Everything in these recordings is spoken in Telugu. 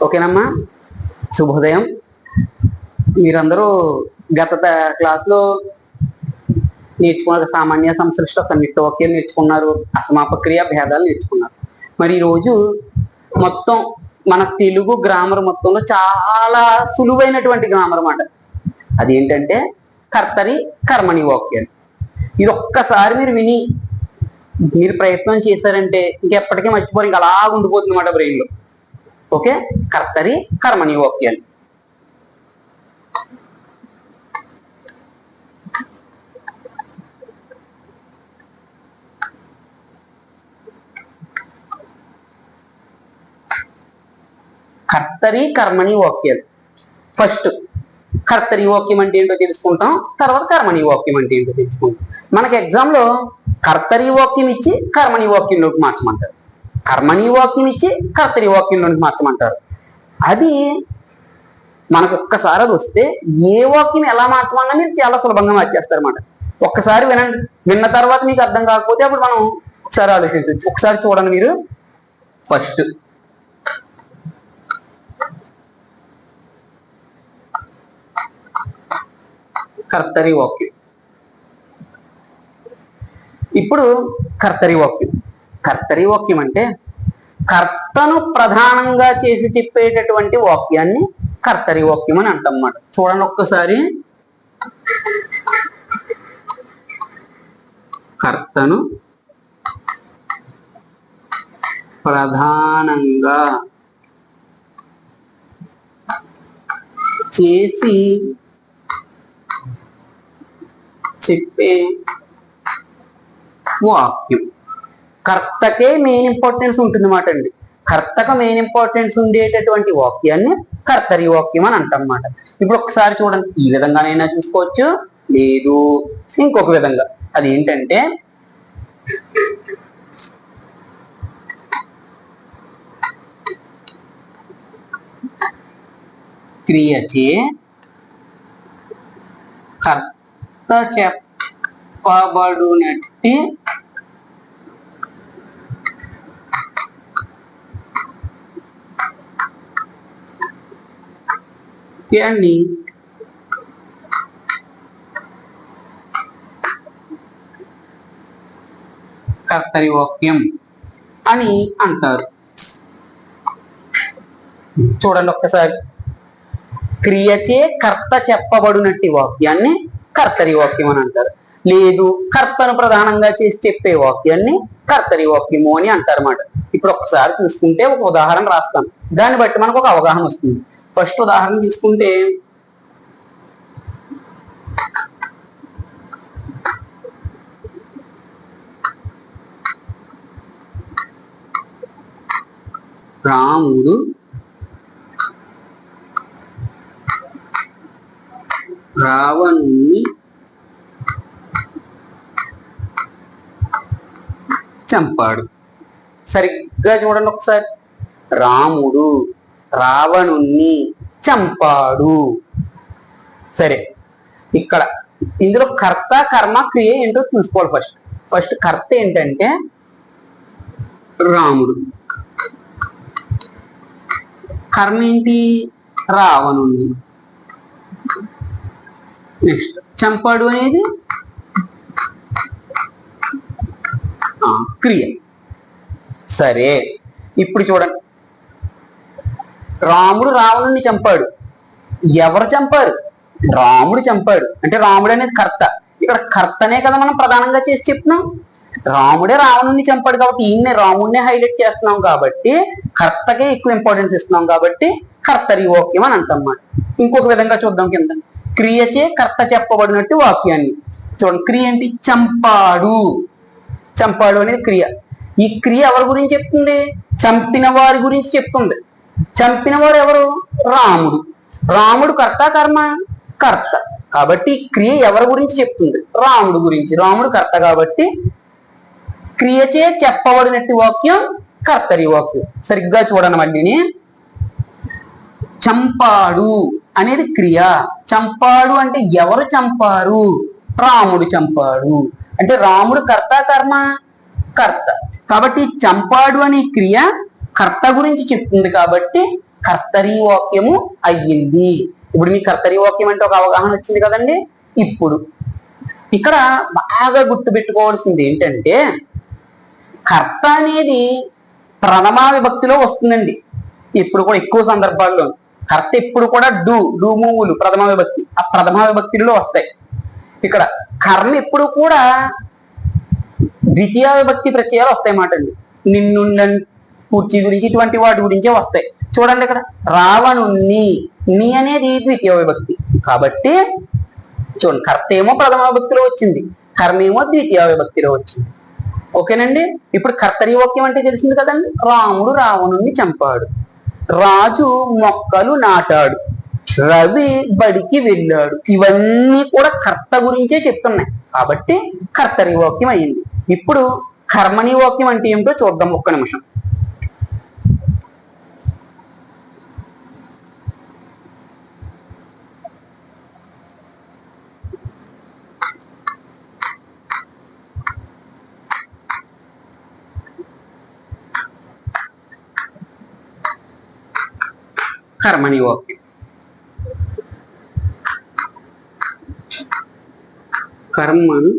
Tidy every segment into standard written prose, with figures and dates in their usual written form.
ఓకేనమ్మా, శుభోదయం. మీరందరూ గత క్లాస్లో నేర్చుకున్నారు, సామాన్య సంశ్లిష్ట సంయుక్త వాక్యాలు నేర్చుకున్నారు, అసమాపక్రియ భేదాలు నేర్చుకున్నారు. మరి ఈరోజు మొత్తం మన తెలుగు గ్రామర్ మొత్తంలో చాలా సులువైనటువంటి గ్రామర్ అన్నమాట. అదేంటంటే కర్తరి కర్మణి వాక్యాలు. ఇది ఒక్కసారి మీరు విని మీరు ప్రయత్నం చేశారంటే ఇంకెప్పటికీ మర్చిపోరు, ఇంకా అలా ఉండిపోతుంది అన్నమాట బ్రెయిన్లో. ఓకే, కర్తరి కర్మణి వాక్యాలు. కర్తరి కర్మణి వాక్యాలు. ఫస్ట్ కర్తరి వాక్యం అంటే ఏంటో తెలుసుకుంటాం, తర్వాత కర్మణి వాక్యం అంటే ఏంటో తెలుసుకుంటాం. మనకి ఎగ్జామ్లో కర్తరి వాక్యం ఇచ్చి కర్మణి వాక్యంలోకి మార్చమంటారు, కర్మణి వాక్యం ఇచ్చి కర్తరి వాక్యంలోకి మార్చమంటారు. అది మనకు ఒక్కసారి అది వస్తే ఏ వాక్యం ఎలా మార్చమన్నా మీరు చాలా సులభంగా మార్చేస్తారు అన్నమాట. ఒక్కసారి వినండి, విన్న తర్వాత మీకు అర్థం కాకపోతే అప్పుడు మనం ఒకసారి ఆలోచించవచ్చు. ఒకసారి చూడండి మీరు. ఫస్ట్ కర్తరి వాక్యం. ఇప్పుడు కర్తరి వాక్యం. కర్తరి వాక్యం అంటే కర్తను ప్రధానంగా చేసి చెప్పేటటువంటి వాక్యాన్ని కర్తరి వాక్యం అని అంటాం అన్నమాట. చూడండి ఒక్కసారి. కర్తను ప్రధానంగా చేసి చెప్పే వాక్యం. కర్తకే మెయిన్ ఇంపార్టెన్స్ ఉంటుంది అన్నమాట అండి. కర్తకు మెయిన్ ఇంపార్టెన్స్ ఉండేటటువంటి వాక్యాన్ని కర్తరి వాక్యం అని అంటాం అన్నమాట. ఇప్పుడు ఒకసారి చూడండి, ఈ విధంగానైనా చూసుకోవచ్చు, లేదు ఇంకొక విధంగా. అదేంటంటే క్రియచే కర్త చెప్పబడునట్టి వాక్యాన్ని కర్తరి వాక్యం అని అంటారు. చూడండి ఒక్కసారి. క్రియచే కర్త చెప్పబడినట్టి వాక్యాన్ని కర్తరి వాక్యం అని అంటారు. లేదు, కర్తను ప్రధానంగా చేసి చెప్పే వాక్యాన్ని కర్తరి వాక్యము అని అంటారు అన్నమాట. ఇప్పుడు ఒక్కసారి చూసుకుంటే ఒక ఉదాహరణ రాస్తాను, దాన్ని బట్టి మనకు ఒక అవగాహన వస్తుంది. ఫస్ట్ ఉదాహరణ తీసుకుంటే రాముడు రావణుని చంపాడు. సరిగ్గా చూడండి ఒకసారి. రాముడు రావణుణ్ణి చంపాడు. సరే, ఇక్కడ ఇందులో కర్త కర్మ క్రియ ఏంటో చూసుకోవాలి. ఫస్ట్ కర్త ఏంటంటే రాముడు, కర్మ ఏంటి రావణుణ్ణి, నెక్స్ట్ చంపాడు అనేది క్రియ. సరే, ఇప్పుడు చూడండి. రాముడు రావణుణ్ణి చంపాడు. ఎవరు చంపారు? రాముడు చంపాడు. అంటే రాముడు అనేది కర్త. ఇక్కడ కర్తనే కదా మనం ప్రధానంగా చేసి చెప్తున్నాం. రాముడే రావణుణ్ణి చంపాడు కాబట్టి ఈయన్నే రాముడినే హైలైట్ చేస్తున్నాం కాబట్టి కర్తకే ఎక్కువ ఇంపార్టెన్స్ ఇస్తున్నాం కాబట్టి కర్తరి వాక్యం అని అంటాం అన్నమాట. ఇంకొక విధంగా చూద్దాం కింద. క్రియచే కర్త చెప్పబడినట్టు వాక్యాన్ని చూడండి. క్రియ ఏంటి? చంపాడు. చంపాడు అనేది క్రియ. ఈ క్రియ ఎవరి గురించి చెప్తుంది? చంపిన వారి గురించి చెప్తుంది. చంపిన వారు ఎవరు? రాముడు. రాముడు కర్త కర్మ? కర్త. కాబట్టి క్రియ ఎవరి గురించి చెప్తుంది? రాముడు గురించి. రాముడు కర్త కాబట్టి క్రియచే చెప్పబడినట్టు వాక్యం కర్తరి వాక్యం. సరిగ్గా చూడండి మళ్ళీని. చంపాడు అనేది క్రియ. చంపాడు అంటే ఎవరు చంపారు? రాముడు చంపాడు. అంటే రాముడు కర్త కర్మ? కర్త. కాబట్టి చంపాడు అనే క్రియ కర్త గురించి చెప్తుంది కాబట్టి కర్తరీ వాక్యము అయ్యింది. ఇప్పుడు మీ కర్తరీ వాక్యం అంటే ఒక అవగాహన వచ్చింది కదండి. ఇప్పుడు ఇక్కడ బాగా గుర్తుపెట్టుకోవాల్సింది ఏంటంటే, కర్త అనేది ప్రథమా విభక్తిలో వస్తుందండి. ఇప్పుడు కూడా ఎక్కువ సందర్భాల్లో కర్త ఎప్పుడు కూడా డూ మూవులు ప్రథమా విభక్తి, ఆ ప్రథమా విభక్తిలో వస్తాయి. ఇక్కడ కర్మ ఎప్పుడు కూడా ద్వితీయ విభక్తి ప్రత్యయాలు వస్తాయి మాట అండి. నిన్నుండని కుర్చీ గురించి ఇటువంటి వాటి గురించే వస్తాయి. చూడండి ఇక్కడ రావణుణ్ణి, నీ అనేది ద్వితీయ విభక్తి కాబట్టి చూడండి, కర్త ఏమో ప్రథమ విభక్తిలో వచ్చింది, కర్మ ఏమో ద్వితీయ విభక్తిలో వచ్చింది. ఓకేనండి. ఇప్పుడు కర్తరీ వాక్యం అంటే తెలిసింది కదండి. రాముడు రావణుణ్ణి చంపాడు, రాజు మొక్కలు నాటాడు, రవి బడికి వెళ్ళాడు. ఇవన్నీ కూడా కర్త గురించే చెప్తున్నాయి కాబట్టి కర్తరీ వాక్యం అయ్యింది. ఇప్పుడు కర్మణీ వాక్యం అంటే ఏమిటో చూద్దాం ఒక్క నిమిషం. కర్మణి వాక్యం. కర్మను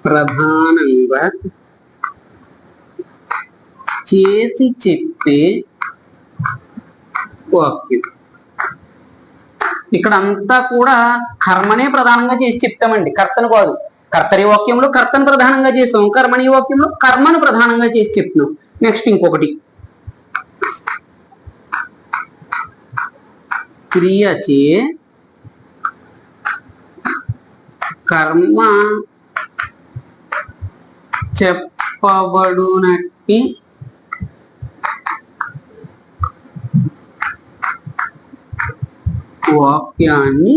ప్రధానంగా చేసి చెప్పే వాక్యం. ఇక్కడ అంతా కూడా కర్మనే ప్రధానంగా చేసి చెప్తామండి, కర్తను కాదు. కర్తరి వాక్యంలో కర్తను ప్రధానంగా చేసాం, కర్మణి వాక్యంలో కర్మను ప్రధానంగా చేసి చెప్తున్నాం. నెక్స్ట్ ఇంకొకటి, క్రియచే కర్మ చెప్పబడునట్టి వాక్యాన్ని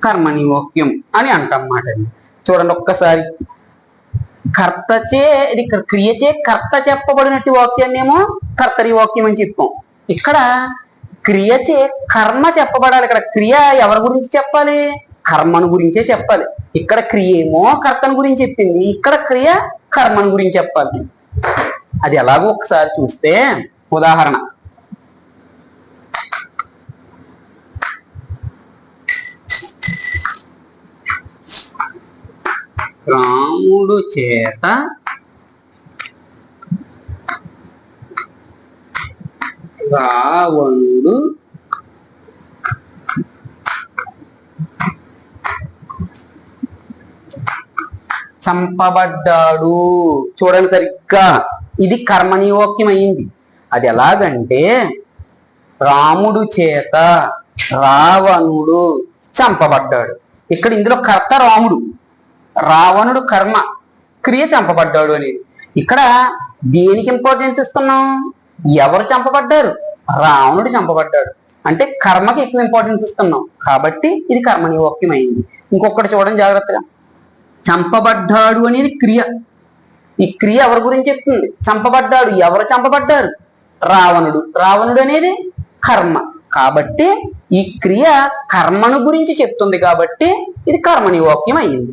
కర్మణి వాక్యం అని అంటన్నమాట. చూడండి ఒక్కసారి, కర్తచే ఇది క్రియచే కర్త చెప్పబడినట్టు వాక్యాన్ని ఏమో కర్తరి వాక్యం అని చెప్పాం. ఇక్కడ క్రియచే కర్మ చెప్పబడాలి. ఇక్కడ క్రియ ఎవరి గురించి చెప్పాలి? కర్మను గురించే చెప్పాలి. ఇక్కడ క్రియ ఏమో కర్తను గురించి చెప్పింది, ఇక్కడ క్రియ కర్మను గురించి చెప్పాలి. అది ఎలాగో ఒకసారి చూస్తే, ఉదాహరణ, రాముడు చేత రావణుడు చంపబడ్డాడు. చూడండి సరిగ్గా, ఇది కర్మణి వాక్యం అయింది. అది ఎలాగంటే, రాముడు చేత రావణుడు చంపబడ్డాడు. ఇక్కడ ఇందులో కర్త రాముడు, రావణుడు కర్మ, క్రియ చంపబడ్డాడు అనేది. ఇక్కడ దేనికి ఇంపార్టెన్స్ ఇస్తున్నాం? ఎవరు చంపబడ్డారు? రావణుడు చంపబడ్డాడు అంటే కర్మకి ఎక్కువ ఇంపార్టెన్స్ ఇస్తున్నాం కాబట్టి ఇది కర్మని వాక్యం అయింది. ఇంకొకటి చూడండి జాగ్రత్తగా, చంపబడ్డాడు అనేది క్రియ. ఈ క్రియ ఎవరి గురించి చెప్తుంది? చంపబడ్డాడు. ఎవరు చంపబడ్డారు? రావణుడు. రావణుడు అనేది కర్మ కాబట్టి ఈ క్రియ కర్మను గురించి చెప్తుంది కాబట్టి ఇది కర్మని వాక్యం అయ్యింది.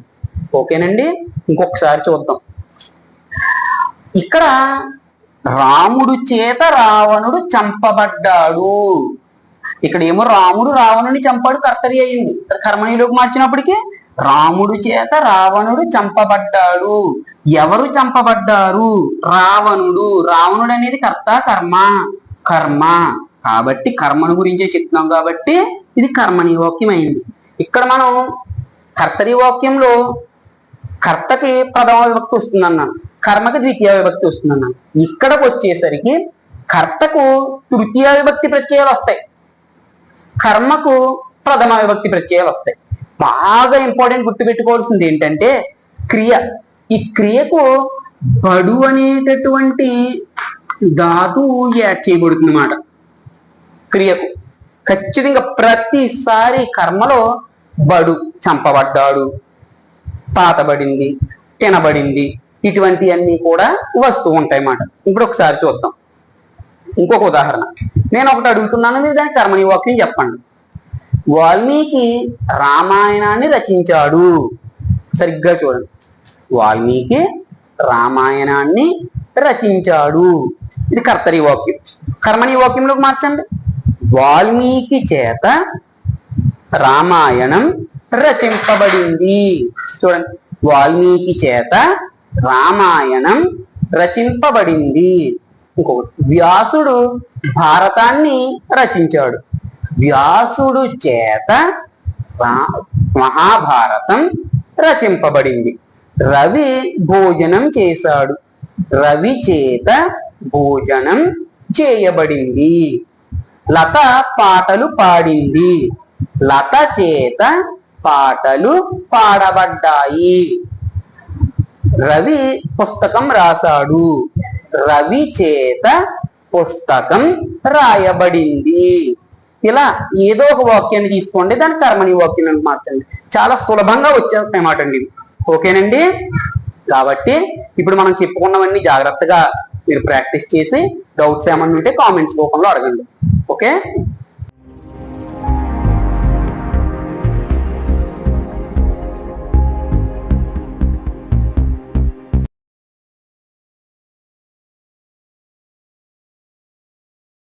ఓకేనండి. ఇంకొకసారి చూద్దాం. ఇక్కడ రాముడు చేత రావణుడు చంపబడ్డాడు. ఇక్కడ ఏమో రాముడు రావణుని చంపాడు, కర్తరి అయింది. కర్మణిలోకి మార్చినప్పటికీ రాముడు చేత రావణుడు చంపబడ్డాడు. ఎవరు చంపబడ్డారు? రావణుడు. రావణుడు అనేది కర్త, కర్మ కాబట్టి కర్మను గురించే చెప్తున్నాం కాబట్టి ఇది కర్మని వాక్యం అయింది. ఇక్కడ మనం కర్తరి వాక్యంలో కర్తకి ప్రథమ విభక్తి వస్తుందన్నాను, కర్మకి ద్వితీయ విభక్తి వస్తుందన్నాను. ఇక్కడకు వచ్చేసరికి కర్తకు తృతీయ విభక్తి ప్రత్యయాలు వస్తాయి, కర్మకు ప్రథమ విభక్తి ప్రత్యయాలు వస్తాయి. బాగా ఇంపార్టెంట్ గుర్తుపెట్టుకోవాల్సింది ఏంటంటే క్రియ. ఈ క్రియకు బడు అనేటటువంటి ధాతువు యాడ్ చేయబడుతుంది అన్నమాట. క్రియకు ఖచ్చితంగా ప్రతిసారి కర్మలో బడు, చంపబడ్డాడు, పాతబడింది, తినబడింది, ఇటువంటివన్నీ కూడా వస్తూ ఉంటాయి అన్నమాట. ఇప్పుడు ఒకసారి చూద్దాం. ఇంకొక ఉదాహరణ నేను ఒకటి అడుగుతున్నాను, మీరు దానికి కర్మని వాక్యం చెప్పండి. వాల్మీకి రామాయణాన్ని రచించాడు. సరిగ్గా చూడండి. వాల్మీకి రామాయణాన్ని రచించాడు. ఇది కర్తరి వాక్యం. కర్మణి వాక్యంలోకి మార్చండి. వాల్మీకి చేత రామాయణం రచింపబడింది. చూడండి, వాల్మీకి చేత రామాయణం రచింపబడింది. ఇంకొకటి, వ్యాసుడు భారతాన్ని రచించాడు. వ్యాసుడు చేత మహాభారతం రచింపబడింది. రవి భోజనం చేశాడు. రవి చేత భోజనం చేయబడింది. లత పాటలు పాడింది. లత చేత పాటలు పాడబడ్డాయి. రవి పుస్తకం రాశాడు. రవి చేత పుస్తకం రాయబడింది. ఇలా ఏదో ఒక వాక్యాన్ని తీసుకోండి, దాని కర్మని వాక్యాన్ని మార్చండి. చాలా సులభంగా వచ్చేస్తాయి మాట అండి. ఓకేనండి. కాబట్టి ఇప్పుడు మనం చెప్పుకున్నవన్నీ జాగ్రత్తగా మీరు ప్రాక్టీస్ చేసి డౌట్స్ ఏమన్నా ఉంటే కామెంట్స్ రూపంలో అడగండి. ఓకే.